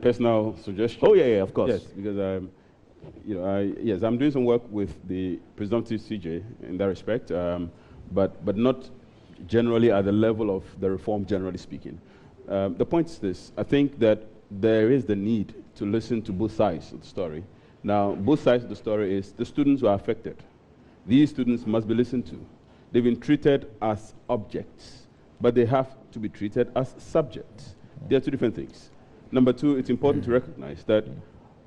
personal suggestion? Oh, yeah, of course. Yes, because yes, I'm doing some work with the presumptive CJ in that respect, but not generally at the level of the reform, generally speaking. The point is this: I think that there is the need to listen to both sides of the story. Now, both sides of the story is the students who are affected. These students must be listened to. They've been treated as objects, but they have to be treated as subjects. They are two different things. Number two, it's important to recognize that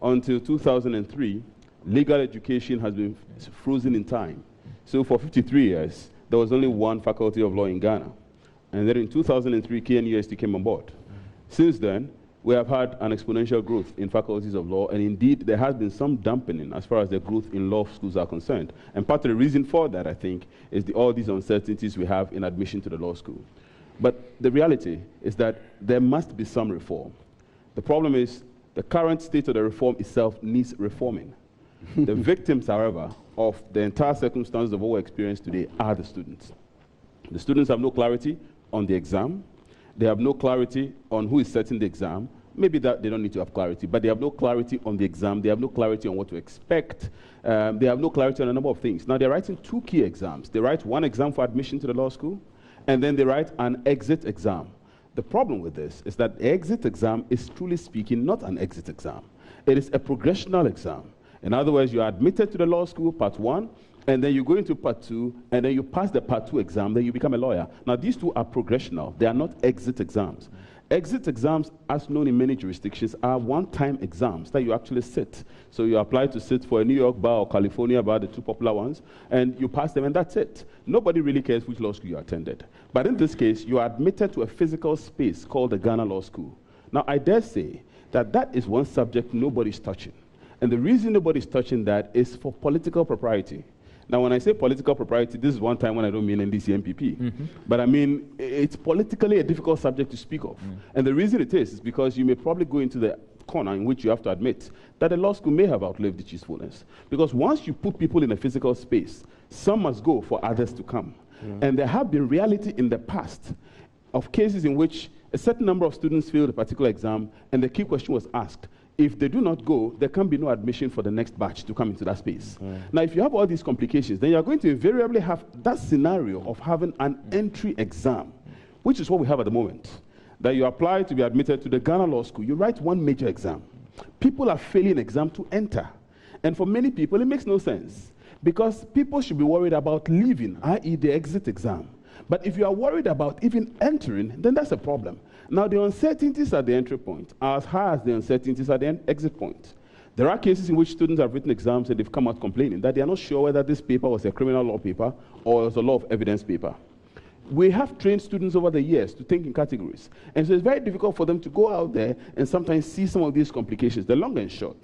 until 2003, legal education has been frozen in time. So for 53 years, there was only one faculty of law in Ghana. And then in 2003, KNUST came on board. Since then, we have had an exponential growth in faculties of law, and indeed, there has been some dampening as far as the growth in law schools are concerned. And part of the reason for that, I think, is all these uncertainties we have in admission to the law school. But the reality is that there must be some reform. The problem is the current state of the reform itself needs reforming. The victims, however, of the entire circumstances of what we experience today are the students. The students have no clarity on the exam. They have no clarity on who is setting the exam. Maybe that they don't need to have clarity, but they have no clarity on the exam. They have no clarity on what to expect. They have no clarity on a number of things. Now, they're writing two key exams. They write one exam for admission to the law school, and then they write an exit exam. The problem with this is that the exit exam is, truly speaking, not an exit exam. It is a progressional exam. In other words, you are admitted to the law school, part one, and then you go into part two, and then you pass the part two exam, then you become a lawyer. Now, these two are progressional. They are not exit exams. Exit exams, as known in many jurisdictions, are one-time exams that you actually sit. So you apply to sit for a New York bar or California bar, the two popular ones, and you pass them, and that's it. Nobody really cares which law school you attended. But in this case, you are admitted to a physical space called the Ghana Law School. Now, I dare say that that is one subject nobody's touching. And the reason nobody's touching that is for political propriety. Now, when I say political propriety, this is one time when I don't mean NDC MPP. But I mean, it's politically a difficult subject to speak of. And the reason it is because you may probably go into the corner in which you have to admit that the law school may have outlived its usefulness. Because once you put people in a physical space, some must go for others to come. And there have been reality in the past of cases in which a certain number of students failed a particular exam, and the key question was asked, if they do not go, there can be no admission for the next batch to come into that space. Now, if you have all these complications, then you're going to invariably have that scenario of having an entry exam, which is what we have at the moment. That you apply to be admitted to the Ghana Law School, you write one major exam. People are failing exam to enter. And for many people, it makes no sense. Because people should be worried about leaving, i.e. the exit exam. But if you are worried about even entering, then that's a problem. Now, the uncertainties at the entry point are as high as the uncertainties at the exit point. There are cases in which students have written exams and they've come out complaining that they are not sure whether this paper was a criminal law paper or it was a law of evidence paper. We have trained students over the years to think in categories. And so it's very difficult for them to go out there and sometimes see some of these complications. The long and short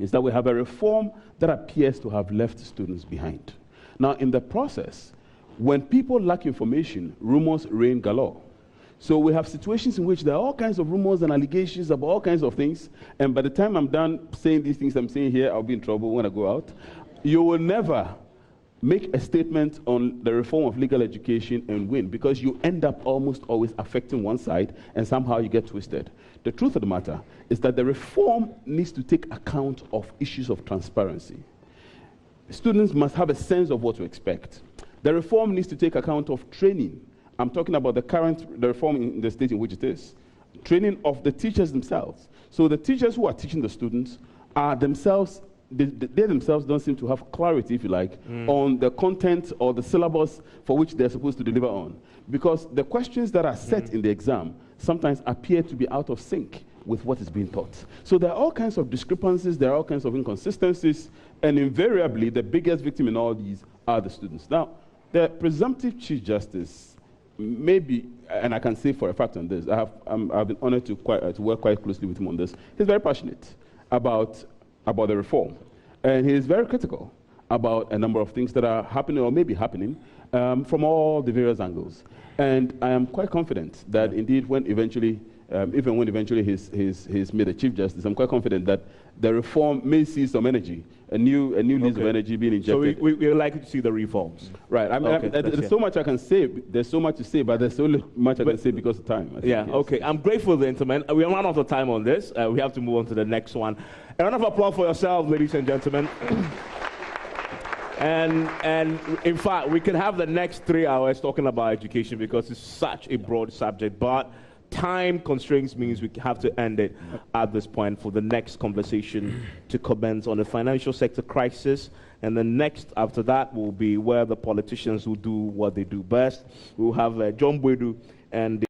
is that we have a reform that appears to have left students behind. Now, in the process, when people lack information, rumors reign galore. So we have situations in which there are all kinds of rumors and allegations about all kinds of things, and by the time I'm done saying these things I'm saying here, I'll be in trouble when I go out. You will never make a statement on the reform of legal education and win, because you end up almost always affecting one side, and somehow you get twisted. The truth of the matter is that the reform needs to take account of issues of transparency. Students must have a sense of what to expect. The reform needs to take account of training. I'm talking about the reform in the state in which it is. Training of the teachers themselves. So the teachers who are teaching the students are themselves, they themselves don't seem to have clarity, if you like, on the content or the syllabus for which they're supposed to deliver on. Because the questions that are set in the exam sometimes appear to be out of sync with what is being taught. So there are all kinds of discrepancies, there are all kinds of inconsistencies, and invariably the biggest victim in all these are the students. Now, the presumptive Chief Justice, maybe, and I can say for a fact on this, I've been honored to work quite closely with him on this. He's very passionate about the reform. And he is very critical about a number of things that are happening or may be happening from all the various angles. And I am quite confident that indeed when eventually even when eventually he's made a Chief Justice, I'm quite confident that the reform may see some energy, a new lease of energy being injected. So we're likely to see the reforms. Right. I mean, there's so much I can say. There's so much to say, but there's so much I can say because of time. Yes. Okay. I'm grateful, gentlemen. We are run out of time on this. We have to move on to the next one. A round of applause for yourselves, ladies and gentlemen. And in fact, we could have the next 3 hours talking about education because it's such a broad subject, but time constraints means we have to end it at this point for the next conversation to commence on the financial sector crisis. And then next after that will be where the politicians will do what they do best. We'll have John Boydu and